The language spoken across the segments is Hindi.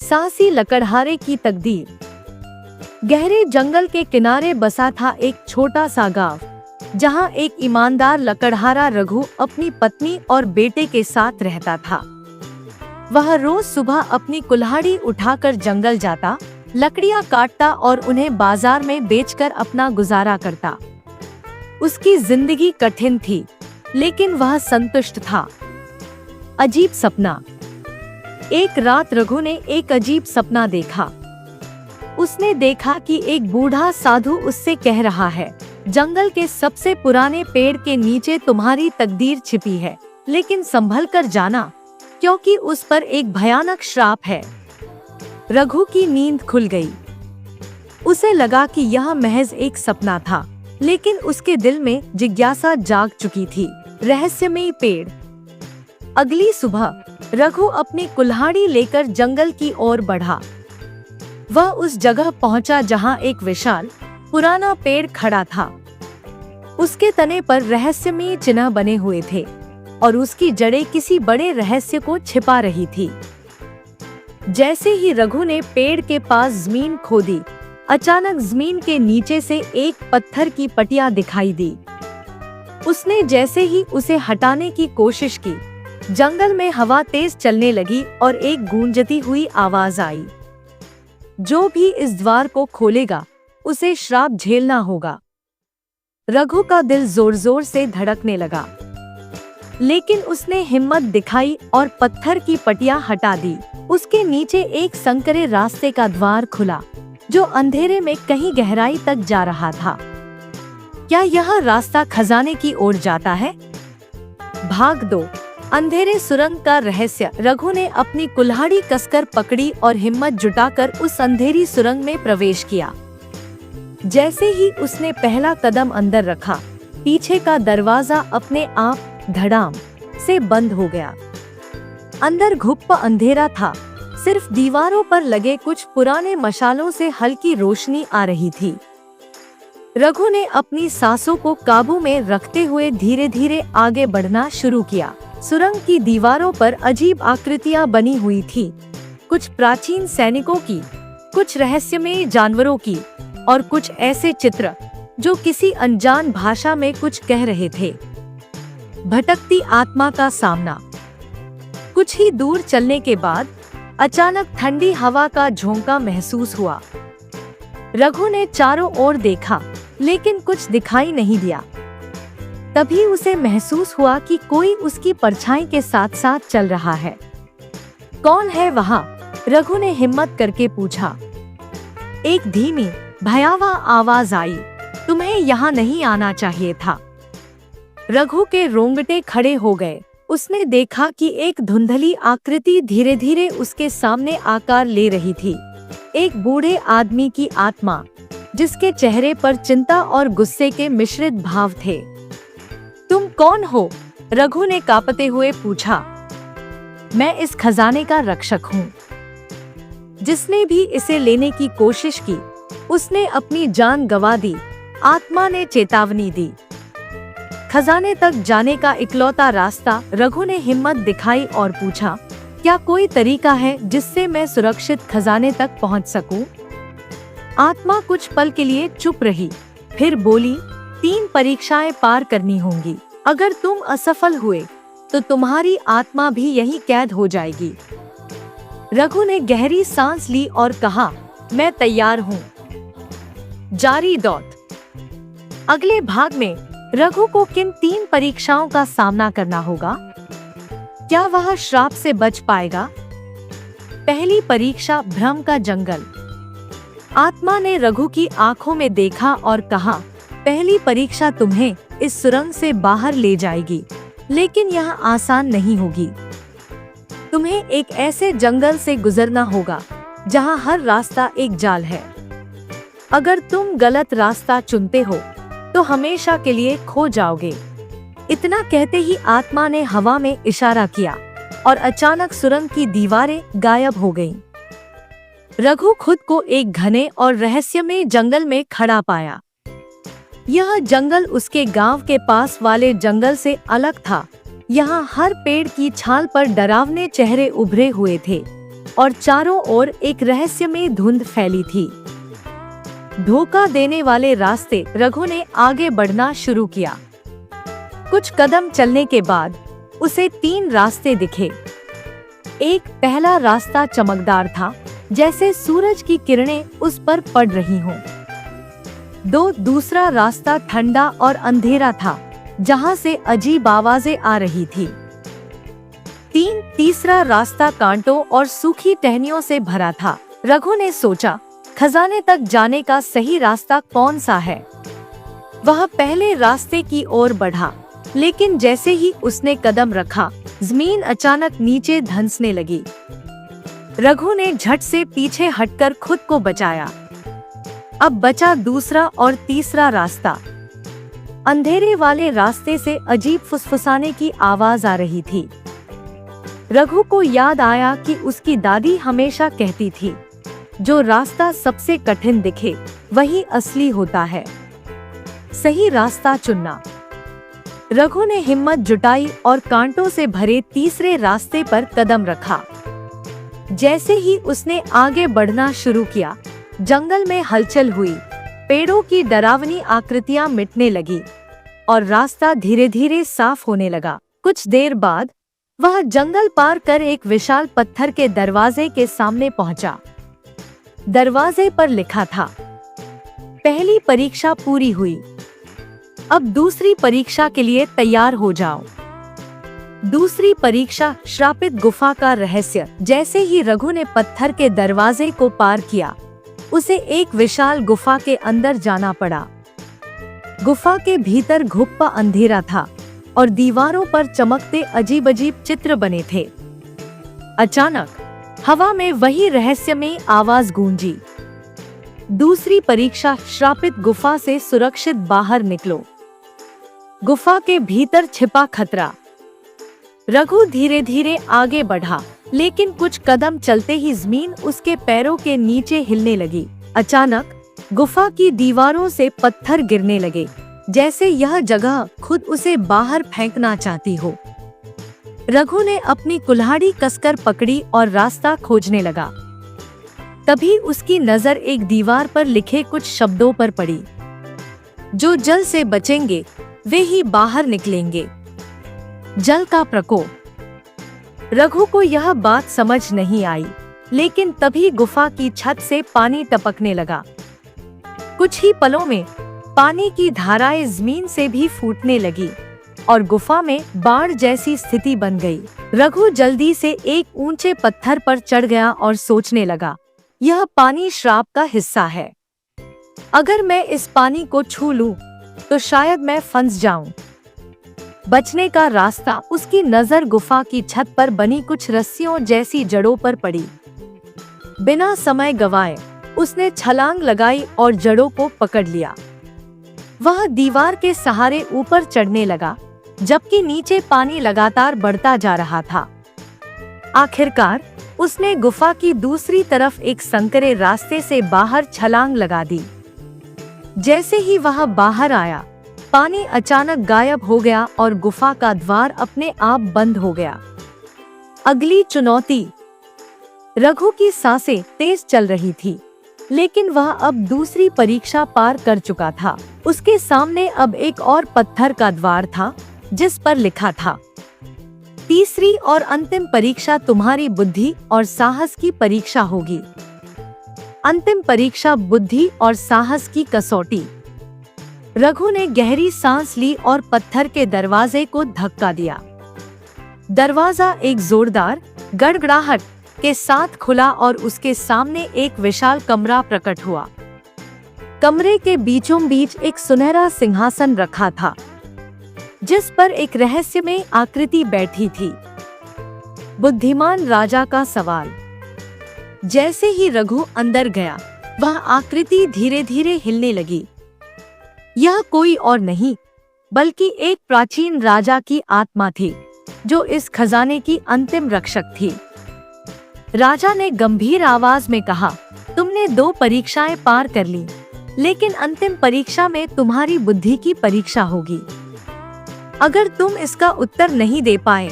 साहसी लकड़हारे की तकदीर। गहरे जंगल के किनारे बसा था एक छोटा सा गांव, जहां एक ईमानदार लकड़हारा रघु अपनी पत्नी और बेटे के साथ रहता था। वह रोज सुबह अपनी कुल्हाड़ी उठाकर जंगल जाता, लकड़ियां काटता और उन्हें बाजार में बेचकर अपना गुजारा करता। उसकी जिंदगी कठिन थी, लेकिन वह संतुष्ट था। अजीब सपना। एक रात रघु ने एक अजीब सपना देखा। उसने देखा कि एक बूढ़ा साधु उससे कह रहा है, जंगल के सबसे पुराने पेड़ के नीचे तुम्हारी तकदीर छिपी है, लेकिन संभल कर जाना, क्योंकि उस पर एक भयानक श्राप है। रघु की नींद खुल गई। उसे लगा कि यह महज एक सपना था, लेकिन उसके दिल में जिज्ञासा जाग चुकी थी। रहस्यमयी पेड़। अगली सुबह रघु अपनी कुल्हाड़ी लेकर जंगल की ओर बढ़ा। वह उस जगह पहुंचा जहां एक विशाल पुराना पेड़ खड़ा था। उसके तने पर रहस्यमयी चिन्ह बने हुए थे और उसकी जड़ें किसी बड़े रहस्य को छिपा रही थी। जैसे ही रघु ने पेड़ के पास जमीन खोदी, अचानक जमीन के नीचे से एक पत्थर की पटिया दिखाई दी। उसने जैसे ही उसे हटाने की कोशिश की, जंगल में हवा तेज चलने लगी और एक गूंजती हुई आवाज आई, जो भी इस द्वार को खोलेगा उसे श्राप झेलना होगा। रघु का दिल जोर जोर से धड़कने लगा, लेकिन उसने हिम्मत दिखाई और पत्थर की पटिया हटा दी। उसके नीचे एक संकरे रास्ते का द्वार खुला, जो अंधेरे में कहीं गहराई तक जा रहा था। क्या यह रास्ता खजाने की ओर जाता है? भाग 2। अंधेरे सुरंग का रहस्य। रघु ने अपनी कुल्हाड़ी कसकर पकड़ी और हिम्मत जुटाकर उस अंधेरी सुरंग में प्रवेश किया। जैसे ही उसने पहला कदम अंदर रखा, पीछे का दरवाजा अपने आप धड़ाम से बंद हो गया। अंदर घुप्प अंधेरा था, सिर्फ दीवारों पर लगे कुछ पुराने मशालों से हल्की रोशनी आ रही थी। रघु ने अपनी सांसों को काबू में रखते हुए धीरे धीरे आगे बढ़ना शुरू किया। सुरंग की दीवारों पर अजीब आकृतियां बनी हुई थी, कुछ प्राचीन सैनिकों की, कुछ रहस्यमयी जानवरों की और कुछ ऐसे चित्र जो किसी अनजान भाषा में कुछ कह रहे थे। भटकती आत्मा का सामना। कुछ ही दूर चलने के बाद अचानक ठंडी हवा का झोंका महसूस हुआ। रघु ने चारों ओर देखा, लेकिन कुछ दिखाई नहीं दिया। तभी उसे महसूस हुआ कि कोई उसकी परछाई के साथ साथ चल रहा है। कौन है वहाँ? रघु ने हिम्मत करके पूछा। एक धीमी भयावह आवाज आई, तुम्हें यहाँ नहीं आना चाहिए था। रघु के रोंगटे खड़े हो गए। उसने देखा कि एक धुंधली आकृति धीरे धीरे उसके सामने आकार ले रही थी। एक बूढ़े आदमी की आत्मा, जिसके चेहरे पर चिंता और गुस्से के मिश्रित भाव थे। तुम कौन हो? रघु ने कांपते हुए पूछा। मैं इस खजाने का रक्षक हूँ। जिसने भी इसे लेने की कोशिश की, उसने अपनी जान गंवा दी, आत्मा ने चेतावनी दी। खजाने तक जाने का इकलौता रास्ता। रघु ने हिम्मत दिखाई और पूछा, क्या कोई तरीका है जिससे मैं सुरक्षित खजाने तक पहुँच सकूं? आत्मा कुछ पल के लिए चुप रही, फिर बोली, 3 परीक्षाएं पार करनी होंगी। अगर तुम असफल हुए तो तुम्हारी आत्मा भी यहीं कैद हो जाएगी। रघु ने गहरी सांस ली और कहा, मैं तैयार हूँ। जारी डॉट। अगले भाग में रघु को किन 3 परीक्षाओं का सामना करना होगा? क्या वह श्राप से बच पाएगा? पहली परीक्षा, भ्रम का जंगल। आत्मा ने रघु की आंखों में देखा और कहा, पहली परीक्षा तुम्हें इस सुरंग से बाहर ले जाएगी, लेकिन यह आसान नहीं होगी। तुम्हें एक ऐसे जंगल से गुजरना होगा जहां हर रास्ता एक जाल है। अगर तुम गलत रास्ता चुनते हो तो हमेशा के लिए खो जाओगे। इतना कहते ही आत्मा ने हवा में इशारा किया और अचानक सुरंग की दीवारें गायब हो गईं। रघु खुद को एक घने और रहस्यमय जंगल में खड़ा पाया। यह जंगल उसके गांव के पास वाले जंगल से अलग था। यहाँ हर पेड़ की छाल पर डरावने चेहरे उभरे हुए थे। और चारों ओर एक रहस्यमय धुंध फैली थी। धोखा देने वाले रास्ते। रघु ने आगे बढ़ना शुरू किया। कुछ कदम चलने के बाद उसे 3 रास्ते दिखे। एक पहला रास्ता चमकदार था, जैसे सूरज की किरणें उस पर पड़ रही हों। 2 दूसरा रास्ता ठंडा और अंधेरा था, जहां से अजीब आवाजें आ रही थी। 3 तीसरा रास्ता कांटों और सूखी टहनियों से भरा था। रघु ने सोचा, खजाने तक जाने का सही रास्ता कौन सा है? वह पहले रास्ते की ओर बढ़ा, लेकिन जैसे ही उसने कदम रखा, जमीन अचानक नीचे धंसने लगी। रघु ने झट से पीछे हटकर खुद को बचाया। अब बचा दूसरा और तीसरा रास्ता। अंधेरे वाले रास्ते से अजीब फुसफुसाने की आवाज आ रही थी। रघु को याद आया कि उसकी दादी हमेशा कहती थी, जो रास्ता सबसे कठिन दिखे वही असली होता है। सही रास्ता चुनना। रघु ने हिम्मत जुटाई और कांटों से भरे तीसरे रास्ते पर कदम रखा। जैसे ही उसने आगे बढ़ना शुरू किया, जंगल में हलचल हुई। पेड़ों की डरावनी आकृतियां मिटने लगी और रास्ता धीरे धीरे साफ होने लगा। कुछ देर बाद वह जंगल पार कर एक विशाल पत्थर के दरवाजे के सामने पहुंचा। दरवाजे पर लिखा था, पहली परीक्षा पूरी हुई, अब दूसरी परीक्षा के लिए तैयार हो जाओ। दूसरी परीक्षा, श्रापित गुफा का रहस्य। जैसे ही रघु ने पत्थर के दरवाजे को पार किया, उसे एक विशाल गुफा के अंदर जाना पड़ा। गुफा के भीतर घुप्पा अंधेरा था और दीवारों पर चमकते अजीब अजीब चित्र बने थे। अचानक हवा में वही रहस्यमय आवाज गूंजी, दूसरी परीक्षा, श्रापित गुफा से सुरक्षित बाहर निकलो। गुफा के भीतर छिपा खतरा। रघु धीरे धीरे आगे बढ़ा, लेकिन कुछ कदम चलते ही जमीन उसके पैरों के नीचे हिलने लगी। अचानक गुफा की दीवारों से पत्थर गिरने लगे, जैसे यह जगह खुद उसे बाहर फेंकना चाहती हो। रघु ने अपनी कुल्हाड़ी कसकर पकड़ी और रास्ता खोजने लगा। तभी उसकी नजर एक दीवार पर लिखे कुछ शब्दों पर पड़ी, जो जल से बचेंगे वे ही बाहर निकलेंगे। जल का प्रकोप। रघु को यह बात समझ नहीं आई, लेकिन तभी गुफा की छत से पानी टपकने लगा। कुछ ही पलों में पानी की धाराएं जमीन से भी फूटने लगी और गुफा में बाढ़ जैसी स्थिति बन गई। रघु जल्दी से एक ऊंचे पत्थर पर चढ़ गया और सोचने लगा, यह पानी श्राप का हिस्सा है। अगर मैं इस पानी को छू लूं, तो शायद मैं फंस जाऊं। बचने का रास्ता। उसकी नजर गुफा की छत पर बनी कुछ रस्सियों जैसी जड़ों पर पड़ी। बिना समय गवाए उसने छलांग लगाई और जड़ों को पकड़ लिया। वह दीवार के सहारे ऊपर चढ़ने लगा, जबकि नीचे पानी लगातार बढ़ता जा रहा था। आखिरकार उसने गुफा की दूसरी तरफ एक संकरे रास्ते से बाहर छलांग लगा दी। जैसे ही वह बाहर आया, पानी अचानक गायब हो गया और गुफा का द्वार अपने आप बंद हो गया। अगली चुनौती। रघु की सांसें तेज चल रही थी, लेकिन वह अब दूसरी परीक्षा पार कर चुका था। उसके सामने अब एक और पत्थर का द्वार था, जिस पर लिखा था, तीसरी और अंतिम परीक्षा तुम्हारी बुद्धि और साहस की परीक्षा होगी। अंतिम परीक्षा, बुद्धि और साहस की कसौटी। रघु ने गहरी सांस ली और पत्थर के दरवाजे को धक्का दिया। दरवाजा एक जोरदार गड़गड़ाहट के साथ खुला और उसके सामने एक विशाल कमरा प्रकट हुआ। कमरे के बीचों बीच एक सुनहरा सिंहासन रखा था, जिस पर एक रहस्यमय आकृति बैठी थी। बुद्धिमान राजा का सवाल। जैसे ही रघु अंदर गया, वह आकृति धीरे धीरे हिलने लगी। यह कोई और नहीं, बल्कि एक प्राचीन राजा की आत्मा थी, जो इस खजाने की अंतिम रक्षक थी। राजा ने गंभीर आवाज में कहा, तुमने 2 परीक्षाएं पार कर ली, लेकिन अंतिम परीक्षा में तुम्हारी बुद्धि की परीक्षा होगी। अगर तुम इसका उत्तर नहीं दे पाए,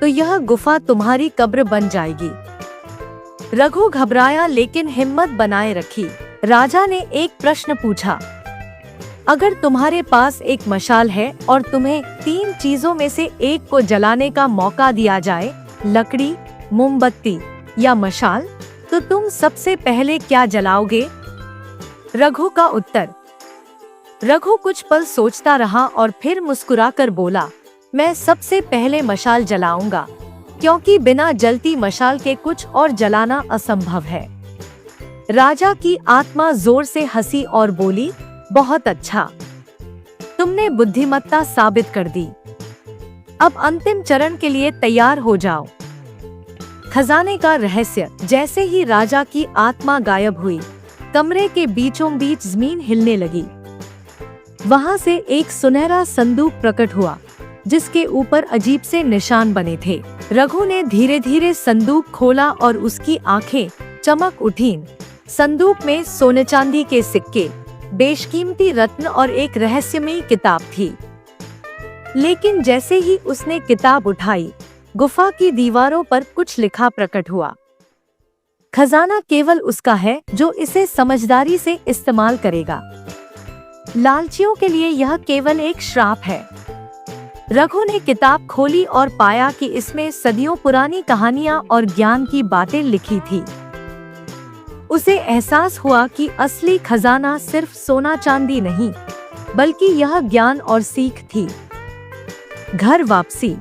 तो यह गुफा तुम्हारी कब्र बन जाएगी। रघु घबराया लेकिन हिम्मत बनाए रखी। राजा ने एक प्रश्न पूछा, अगर तुम्हारे पास एक मशाल है और तुम्हें 3 चीजों में से एक को जलाने का मौका दिया जाए, लकड़ी, मोमबत्ती या मशाल, तो तुम सबसे पहले क्या जलाओगे? रघु का उत्तर। रघु कुछ पल सोचता रहा और फिर मुस्कुराकर बोला, मैं सबसे पहले मशाल जलाऊंगा, क्योंकि बिना जलती मशाल के कुछ और जलाना असंभव है। राजा की आत्मा जोर से हंसी और बोली, बहुत अच्छा, तुमने बुद्धिमत्ता साबित कर दी। अब अंतिम चरण के लिए तैयार हो जाओ। खजाने का रहस्य। जैसे ही राजा की आत्मा गायब हुई, कमरे के बीचों बीच जमीन हिलने लगी। वहां से एक सुनहरा संदूक प्रकट हुआ, जिसके ऊपर अजीब से निशान बने थे। रघु ने धीरे धीरे संदूक खोला और उसकी आंखें चमक उठीं। संदूक में सोने चांदी के सिक्के, बेशकीमती रत्न और एक रहस्यमयी किताब थी। लेकिन जैसे ही उसने किताब उठाई, गुफा की दीवारों पर कुछ लिखा प्रकट हुआ। खजाना केवल उसका है जो इसे समझदारी से इस्तेमाल करेगा। लालचियों के लिए यह केवल एक श्राप है। रघु ने किताब खोली और पाया कि इसमें सदियों पुरानी कहानियां और ज्ञान की बातें लिखी थी। उसे एहसास हुआ कि असली खजाना सिर्फ सोना चांदी नहीं, बल्कि यह ज्ञान और सीख थी। घर वापसी।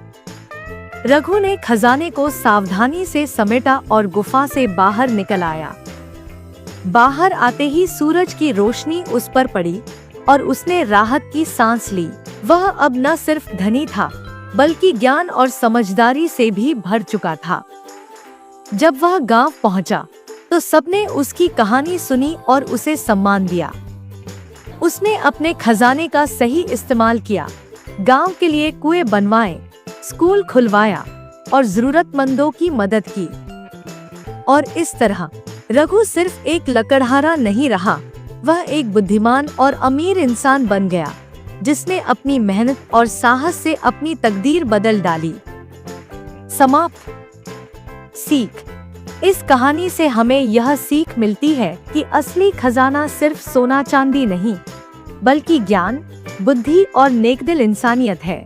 रघु ने खजाने को सावधानी से समेटा और गुफा से बाहर निकल आया। बाहर आते ही सूरज की रोशनी उस पर पड़ी और उसने राहत की सांस ली। वह अब न सिर्फ धनी था, बल्कि ज्ञान और समझदारी से भी भर चुका था। जब वह गांव पहुंचा, तो सबने उसकी कहानी सुनी और उसे सम्मान दिया। उसने अपने खजाने का सही इस्तेमाल किया, गांव के लिए कुएं बनवाए, स्कूल खुलवाया और जरूरतमंदों की मदद की। और इस तरह रघु सिर्फ एक लकड़हारा नहीं रहा, वह एक बुद्धिमान और अमीर इंसान बन गया, जिसने अपनी मेहनत और साहस से अपनी तकदीर बदल डाली। समाप्त। सीख। इस कहानी से हमें यह सीख मिलती है कि असली खजाना सिर्फ सोना चांदी नहीं, बल्कि ज्ञान, बुद्धि और नेकदिल इंसानियत है।